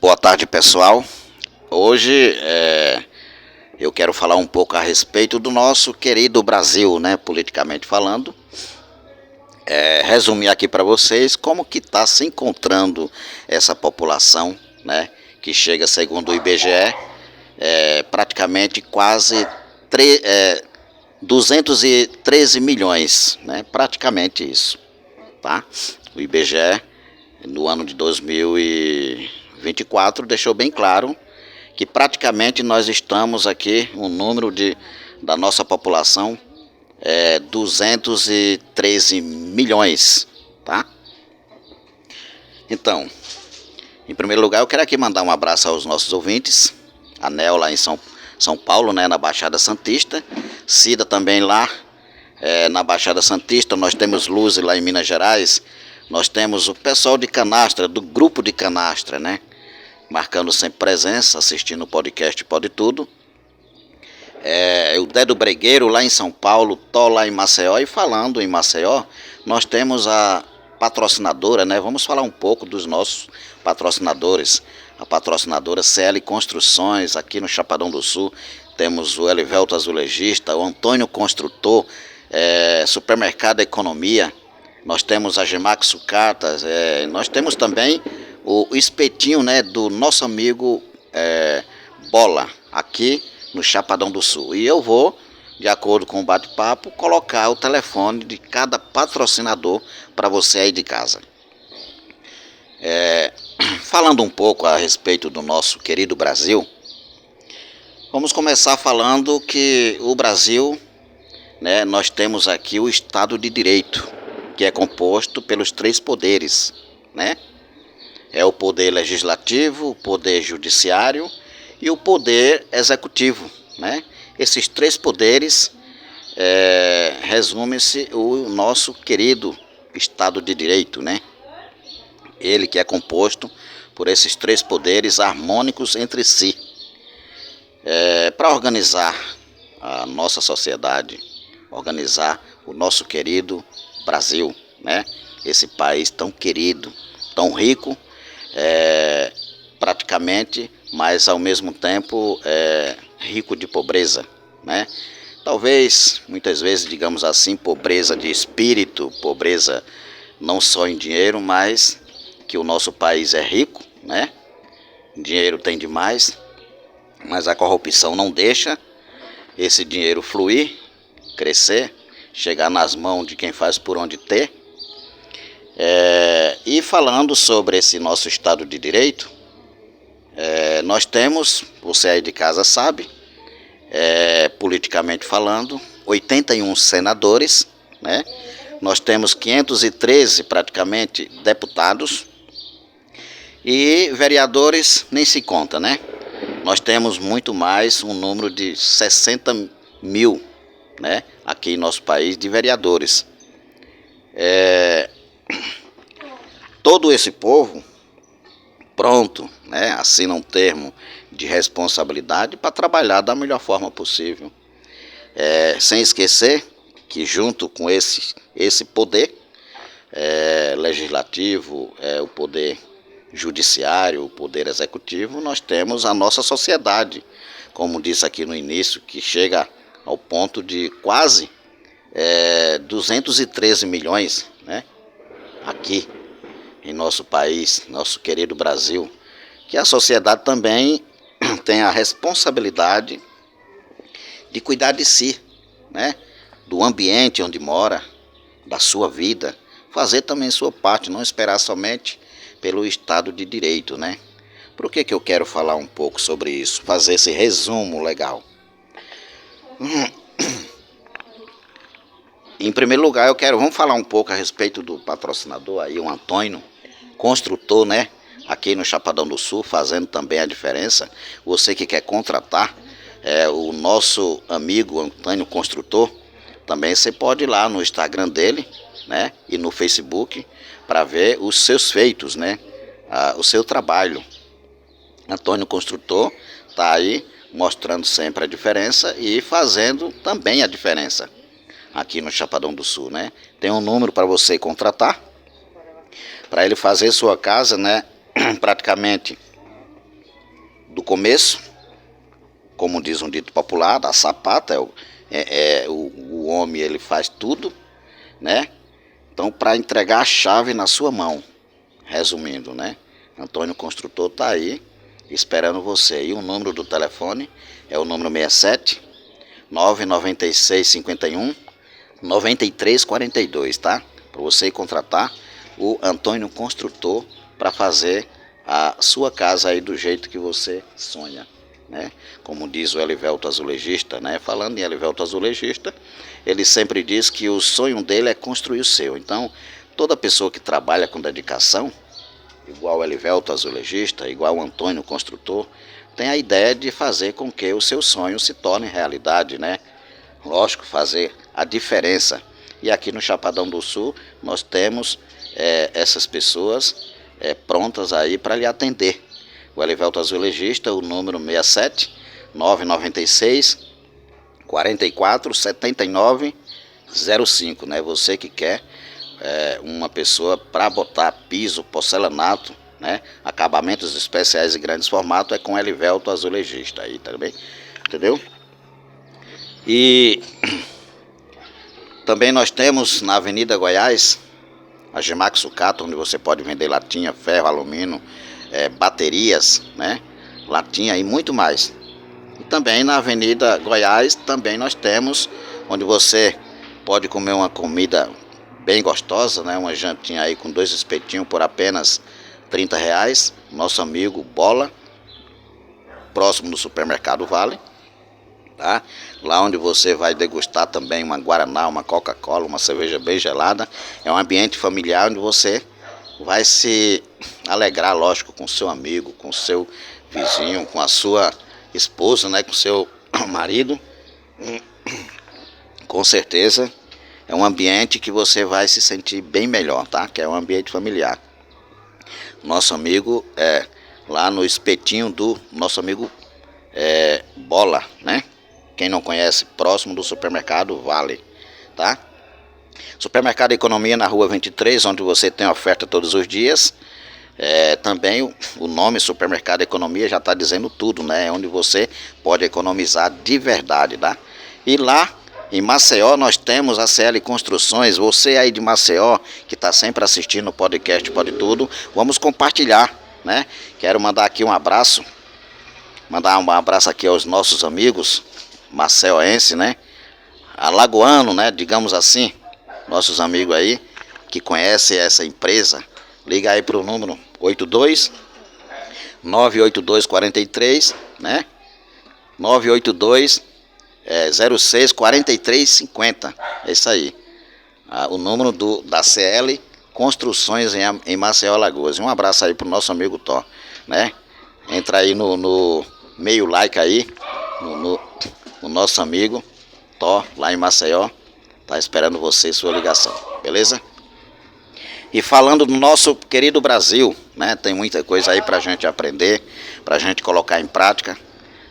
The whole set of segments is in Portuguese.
Boa tarde, pessoal. Hoje eu quero falar um pouco a respeito do nosso querido Brasil, né, politicamente falando. Resumir aqui para vocês como que está se encontrando essa população, né, que chega, segundo o IBGE, praticamente quase 213 milhões, né, praticamente isso, tá? O IBGE, no ano de 2024, deixou bem claro que praticamente nós estamos aqui, o número da nossa população 213 milhões, tá? Então, em primeiro lugar, eu quero aqui mandar um abraço aos nossos ouvintes, a Nel lá em São Paulo, né, na Baixada Santista, Cida também lá na Baixada Santista, nós temos Luz lá em Minas Gerais, nós temos o pessoal de Canastra, do grupo de Canastra, né, marcando sempre presença, assistindo o podcast Pode Tudo. O Dedo Bregueiro lá em São Paulo, Tó lá em Maceió. E falando em Maceió, nós temos a patrocinadora, né? Vamos falar um pouco dos nossos patrocinadores. A patrocinadora CL Construções, aqui no Chapadão do Sul. Temos o Elivelto Azulejista, o Antônio Construtor, Supermercado Economia. Nós temos a Gemax Sucatas, nós temos também o espetinho, né, do nosso amigo Bola, aqui no Chapadão do Sul. E eu vou, de acordo com o bate-papo, colocar o telefone de cada patrocinador para você aí de casa. Falando um pouco a respeito do nosso querido Brasil, vamos começar falando que o Brasil, né, nós temos aqui o Estado de Direito, que é composto pelos 3 poderes, né? É o poder legislativo, o poder judiciário e o poder executivo, né? Esses 3 poderes resume-se o nosso querido Estado de Direito, né? Ele que é composto por esses 3 poderes harmônicos entre si, para organizar a nossa sociedade, organizar o nosso querido Brasil, né? Esse país tão querido, tão rico, praticamente, mas ao mesmo tempo rico de pobreza, né? Talvez, muitas vezes, digamos assim, pobreza de espírito, pobreza não só em dinheiro, mas que o nosso país é rico, né? Dinheiro tem demais, mas a corrupção não deixa esse dinheiro fluir, crescer, chegar nas mãos de quem faz por onde ter. E falando sobre esse nosso Estado de Direito, nós temos, você aí de casa sabe, politicamente falando, 81 senadores, né? Nós temos 513 praticamente deputados e vereadores nem se conta, né? Nós temos muito mais, um número de 60 mil, né, aqui em nosso país, de vereadores. Todo esse povo pronto, né, assina um termo de responsabilidade para trabalhar da melhor forma possível. Sem esquecer que junto com esse poder legislativo, o poder judiciário, o poder executivo, nós temos a nossa sociedade, como disse aqui no início, que chega ao ponto de quase 213 milhões, né, aqui em nosso país, nosso querido Brasil, que a sociedade também tem a responsabilidade de cuidar de si, né, do ambiente onde mora, da sua vida, fazer também sua parte, não esperar somente pelo Estado de Direito, né? Por que eu quero falar um pouco sobre isso, fazer esse resumo legal? Em primeiro lugar, vamos falar um pouco a respeito do patrocinador aí, o Antônio Construtor, né? Aqui no Chapadão do Sul, fazendo também a diferença. Você que quer contratar o nosso amigo Antônio Construtor, também você pode ir lá no Instagram dele, né? E no Facebook, para ver os seus feitos, né? O seu trabalho. Antônio Construtor está aí mostrando sempre a diferença e fazendo também a diferença aqui no Chapadão do Sul, né? Tem um número para você contratar, para ele fazer sua casa, né? Praticamente do começo, como diz um dito popular, da sapata, o homem ele faz tudo, né? Então, para entregar a chave na sua mão, resumindo, né? Antônio Construtor está aí esperando você. E o número do telefone é o número 67 996 51 93 42, tá? Para você ir contratar o Antônio Construtor para fazer a sua casa aí do jeito que você sonha, né? Como diz o Elivelto Azulejista, né? Falando em Elivelto Azulejista, ele sempre diz que o sonho dele é construir o seu. Então, toda pessoa que trabalha com dedicação, igual o Elivelto Azulejista, igual o Antônio Construtor, tem a ideia de fazer com que o seu sonho se torne realidade, né? Lógico, fazer a diferença. E aqui no Chapadão do Sul nós temos essas pessoas prontas aí para lhe atender. O Elivelto Azulejista, o número 67 996 44 79 05, né? Você que quer uma pessoa para botar piso, porcelanato, né? Acabamentos especiais e grandes formatos, é com Elivelto Azulejista aí, tá bem? Entendeu? E também nós temos na Avenida Goiás a Gemac Sucata, onde você pode vender latinha, ferro, alumínio, baterias, né? Latinha e muito mais. E também na Avenida Goiás também nós temos onde você pode comer uma comida bem gostosa, né? Uma jantinha aí com 2 espetinhos por apenas R$30. Nosso amigo Bola, próximo do supermercado Vale, tá? Lá onde você vai degustar também uma Guaraná, uma Coca-Cola, uma cerveja bem gelada. É um ambiente familiar onde você vai se alegrar, lógico, com seu amigo, com seu vizinho, com a sua esposa, né? Com seu marido. Com certeza é um ambiente que você vai se sentir bem melhor, tá? Que é um ambiente familiar. Nosso amigo lá no espetinho do nosso amigo Bola, né? Quem não conhece, próximo do supermercado Vale, tá? Supermercado Economia na Rua 23, onde você tem oferta todos os dias. Também o nome Supermercado Economia já está dizendo tudo, né? Onde você pode economizar de verdade, tá? E lá em Maceió nós temos a CL Construções. Você aí de Maceió que está sempre assistindo o podcast Pode Tudo, vamos compartilhar, né? Quero mandar aqui um abraço, aqui aos nossos amigos maceoense, né? Alagoano, né? Digamos assim, nossos amigos aí que conhecem essa empresa. Liga aí para o número 82 982 43, né? 982 06 43 50. É isso aí. O número da CL Construções em Maceió, Alagoas. Um abraço aí pro nosso amigo Thor, né? Entra aí no meio like aí no nosso amigo Thor lá em Maceió. Tá esperando você e sua ligação, beleza? E falando do nosso querido Brasil, né? Tem muita coisa aí pra gente aprender, pra gente colocar em prática.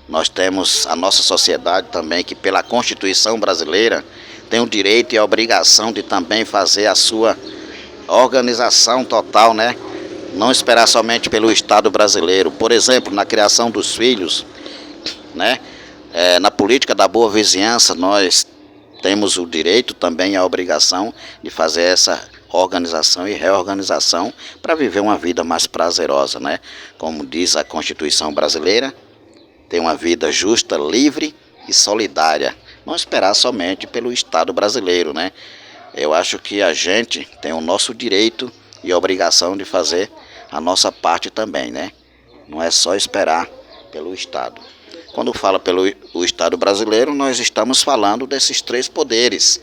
Nós temos a nossa sociedade também, que pela Constituição brasileira tem o direito e a obrigação de também fazer a sua organização total, né? Não esperar somente pelo Estado brasileiro. Por exemplo, na criação dos filhos, né? Na política da boa vizinhança, nós temos o direito também e a obrigação de fazer essa organização e reorganização para viver uma vida mais prazerosa, né? Como diz a Constituição brasileira, ter uma vida justa, livre e solidária. Não esperar somente pelo Estado brasileiro, né? Eu acho que a gente tem o nosso direito e a obrigação de fazer a nossa parte também, né? Não é só esperar pelo Estado. Quando fala pelo o Estado brasileiro, nós estamos falando desses 3 poderes,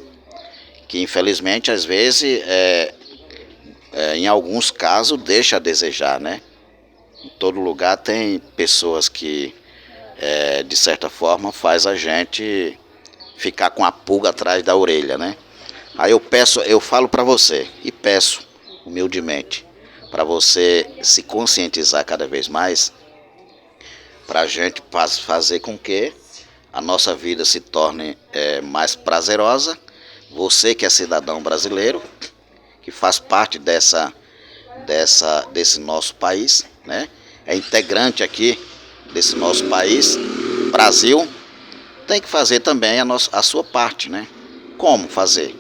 que infelizmente às vezes, em alguns casos, deixa a desejar, né? Em todo lugar tem pessoas que de certa forma faz a gente ficar com a pulga atrás da orelha, né? Aí eu falo para você e peço humildemente para você se conscientizar cada vez mais, para a gente fazer com que a nossa vida se torne mais prazerosa. Você que é cidadão brasileiro, que faz parte desse nosso país, né? É integrante aqui desse nosso país, Brasil, tem que fazer também a sua parte, né? Como fazer?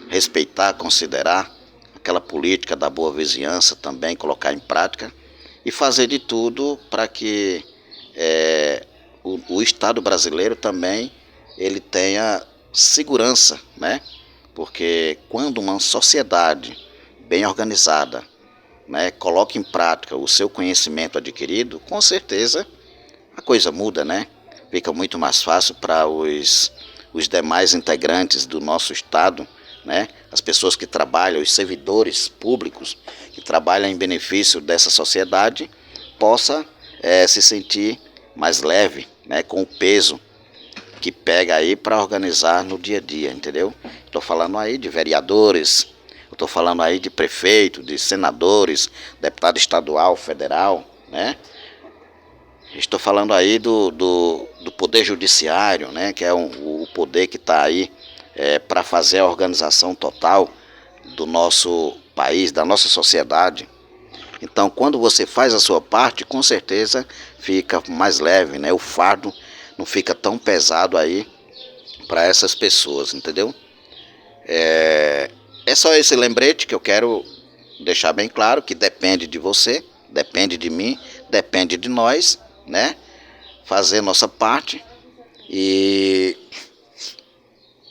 Respeitar, considerar aquela política da boa vizinhança também, colocar em prática e fazer de tudo para que o Estado brasileiro também ele tenha segurança, né? Porque quando uma sociedade bem organizada, né, coloca em prática o seu conhecimento adquirido, com certeza a coisa muda, né? Fica muito mais fácil para os demais integrantes do nosso Estado, né? As pessoas que trabalham, os servidores públicos que trabalham em benefício dessa sociedade, possa se sentir mais leve, né? Com o peso que pega aí para organizar no dia a dia, entendeu? Estou falando aí de vereadores, estou falando aí de prefeito, de senadores, deputado estadual, federal, né? Estou falando aí do poder judiciário, né? Que é o poder que está aí para fazer a organização total do nosso país, da nossa sociedade. Então, quando você faz a sua parte, com certeza fica mais leve, né? O fardo não fica tão pesado aí para essas pessoas, entendeu? É só esse lembrete que eu quero deixar bem claro, que depende de você, depende de mim, depende de nós, né? Fazer nossa parte. E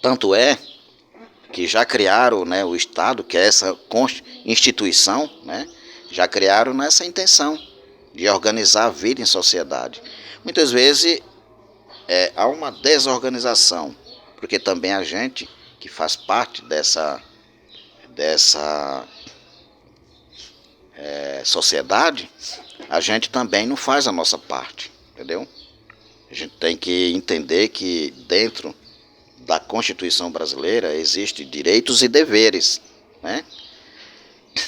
tanto é que já criaram, né, o Estado, que é essa instituição, né? Já criaram nessa intenção de organizar a vida em sociedade. Muitas vezes há uma desorganização, porque também a gente que faz parte dessa sociedade, a gente também não faz a nossa parte, entendeu? A gente tem que entender que dentro da Constituição brasileira existem direitos e deveres, né?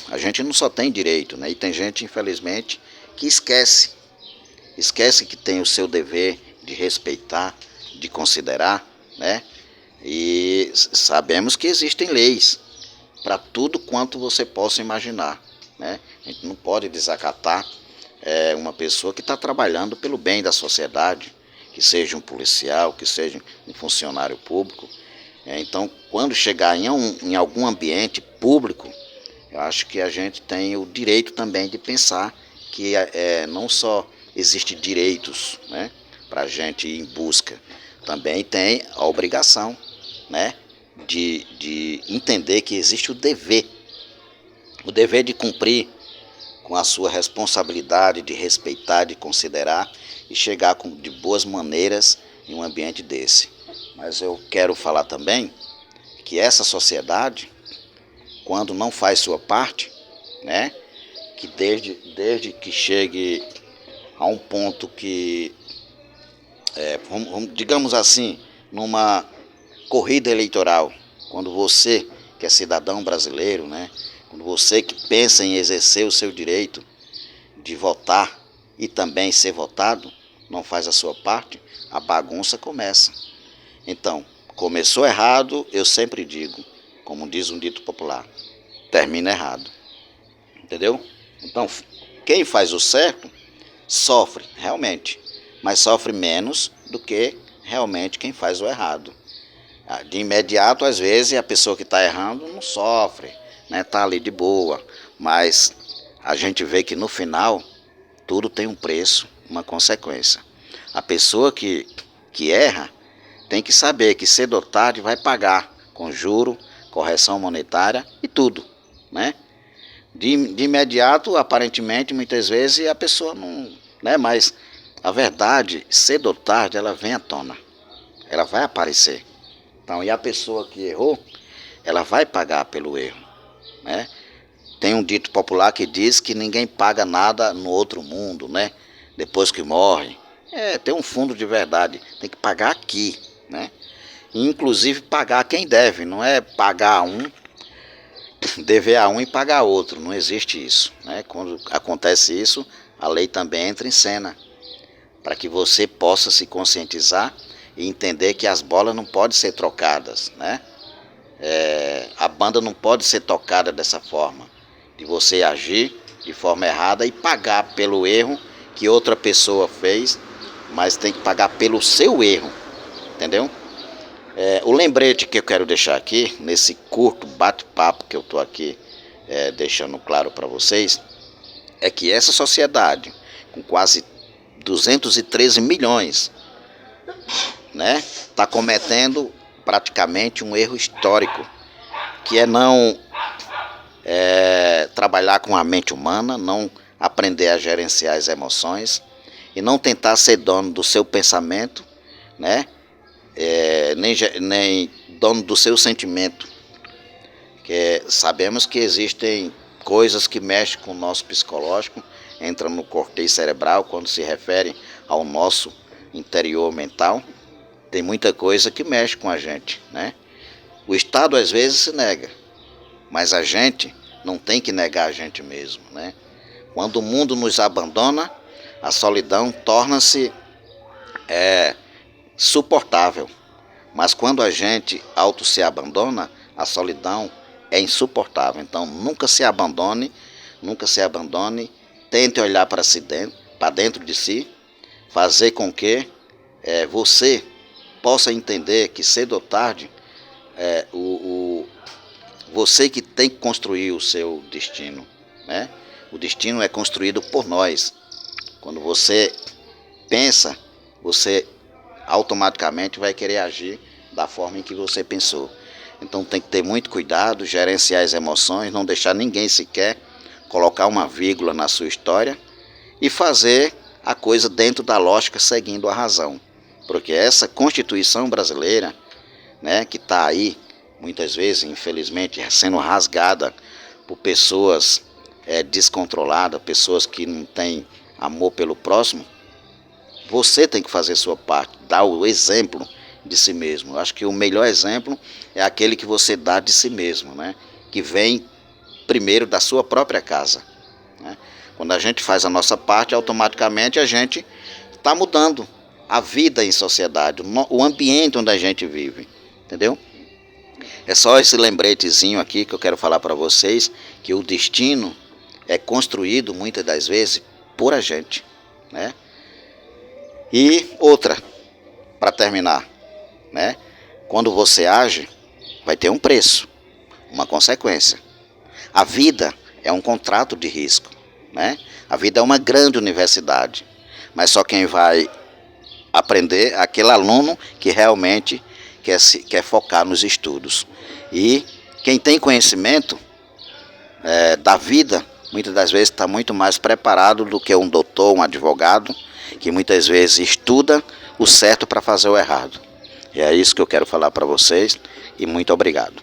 A gente não só tem direito, né? E tem gente, infelizmente, que esquece que tem o seu dever de respeitar, de considerar, né? E sabemos que existem leis para tudo quanto você possa imaginar, né? A gente não pode desacatar uma pessoa que está trabalhando pelo bem da sociedade, que seja um policial, que seja um funcionário público. Então, quando chegar em algum ambiente público, eu acho que a gente tem o direito também de pensar que não só existem direitos, né, para a gente ir em busca, também tem a obrigação, né, de entender que existe o dever de cumprir com a sua responsabilidade, de respeitar, de considerar e chegar de boas maneiras em um ambiente desse. Mas eu quero falar também que essa sociedade, quando não faz sua parte, né, que desde que chegue a um ponto que, digamos assim, numa corrida eleitoral, quando você, que é cidadão brasileiro, né, quando você que pensa em exercer o seu direito de votar e também ser votado, não faz a sua parte, a bagunça começa. Então, começou errado, eu sempre digo, como diz um dito popular, termina errado. Entendeu? Então, quem faz o certo sofre, realmente, mas sofre menos do que realmente quem faz o errado. De imediato, às vezes, a pessoa que está errando não sofre, né? Está ali de boa, mas a gente vê que no final tudo tem um preço, uma consequência. A pessoa que erra tem que saber que cedo ou tarde vai pagar com juro, correção monetária e tudo, né? De imediato, aparentemente, muitas vezes a pessoa não, né? Mas a verdade, cedo ou tarde, ela vem à tona, ela vai aparecer. Então, e a pessoa que errou, ela vai pagar pelo erro, né? Tem um dito popular que diz que ninguém paga nada no outro mundo, né? Depois que morre. Tem um fundo de verdade, tem que pagar aqui, né? E, inclusive pagar quem deve, não é pagar um, dever a um e pagar a outro, não existe isso, né? Quando acontece isso, a lei também entra em cena, para que você possa se conscientizar e entender que as bolas não podem ser trocadas, né? A banda não pode ser tocada dessa forma, de você agir de forma errada e pagar pelo erro que outra pessoa fez, mas tem que pagar pelo seu erro, entendeu? O lembrete que eu quero deixar aqui, nesse curto bate-papo que eu estou aqui deixando claro para vocês, é que essa sociedade, com quase 213 milhões, né, está cometendo praticamente um erro histórico, que é não trabalhar com a mente humana, não aprender a gerenciar as emoções e não tentar ser dono do seu pensamento, né, nem dono do seu sentimento. Sabemos que existem coisas que mexem com o nosso psicológico, entram no cortejo cerebral quando se refere ao nosso interior mental. Tem muita coisa que mexe com a gente, né? O Estado às vezes se nega, mas a gente não tem que negar a gente mesmo, né? Quando o mundo nos abandona, a solidão torna-se suportável. Mas quando a gente se abandona, a solidão é insuportável. Então nunca se abandone, tente olhar para dentro de si, fazer com que você possa entender que cedo ou tarde você que tem que construir o seu destino, né? O destino é construído por nós. Quando você pensa, você automaticamente vai querer agir da forma em que você pensou. Então tem que ter muito cuidado, gerenciar as emoções, não deixar ninguém sequer colocar uma vírgula na sua história e fazer a coisa dentro da lógica, seguindo a razão. Porque essa Constituição brasileira, né, que está aí, muitas vezes, infelizmente, sendo rasgada por pessoas descontroladas, pessoas que não têm amor pelo próximo, você tem que fazer sua parte, dar o exemplo de si mesmo. Eu acho que o melhor exemplo é aquele que você dá de si mesmo, né? Que vem primeiro da sua própria casa, né? Quando a gente faz a nossa parte, automaticamente a gente está mudando a vida em sociedade, o ambiente onde a gente vive, entendeu? É só esse lembretezinho aqui que eu quero falar para vocês, que o destino é construído muitas das vezes por a gente, né? E outra, para terminar, né? Quando você age, vai ter um preço, uma consequência. A vida é um contrato de risco, né? A vida é uma grande universidade, mas só quem vai aprender é aquele aluno que realmente quer focar nos estudos. E quem tem conhecimento da vida, muitas das vezes está muito mais preparado do que um doutor, um advogado, que muitas vezes estuda o certo para fazer o errado. E é isso que eu quero falar para vocês, e muito obrigado.